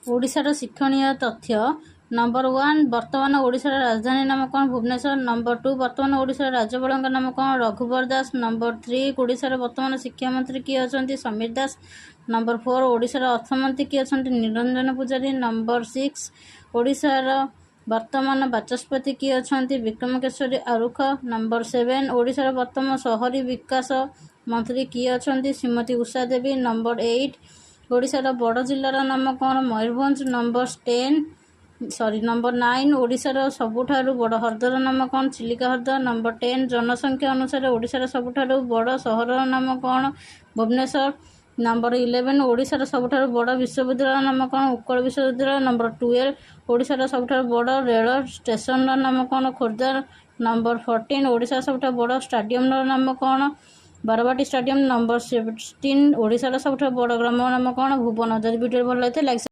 ओडिशार शिक्षणीय तथ्य नंबर 1 वर्तमान ओडिशार राजधानी नाम कौन भुवनेश्वर। नंबर 2 वर्तमान ओडिशार राज्यपाल नाम कौन रघुवर दास। नंबर 3 ओडिशार वर्तमान शिक्षा मंत्री किए अछंती समीर दास। नंबर 4 ओडिशार अर्थमंत्री किए अछंती निरंजन पूजारी। नंबर 6 ओडिशार वर्तमान बाचस्पति किए अछंती विक्रमकेशरी आरुख। नंबर 7 ओडिशार वर्तमान शहरी विकास मंत्री किए अछंती श्रीमती उषा देवी। नंबर 8 ओडिशार बड़ जिल्लार नाम कौन मयूरभंज। नंबर 9 ओडिशार सबुठारु बड़ हृदर नाम कौन चिलिका हृद। नंबर 10 जनसंख्या अनुसार ओडिशार सबुठारु बड़ सहर नाम कौन भुवनेश्वर। नंबर 11 ओडिशार सबुठारु बड़ विश्वविद्यालय नाम कौन उत्कल विश्वविद्यालय। नंबर 12 ओडिशार सबुठारु बड़ रेल स्टेशन नाम कौन खोर्धा। नंबर 14 ओडिशार सबुठारु बड़ स्टाडियम नाम कौन बारवाटी स्टाडियम। नंबर 16 ओडिशार सबुठारु बड़ ग्राम नाम कौन भुवन। जदि वीडियो भल लगे लाइक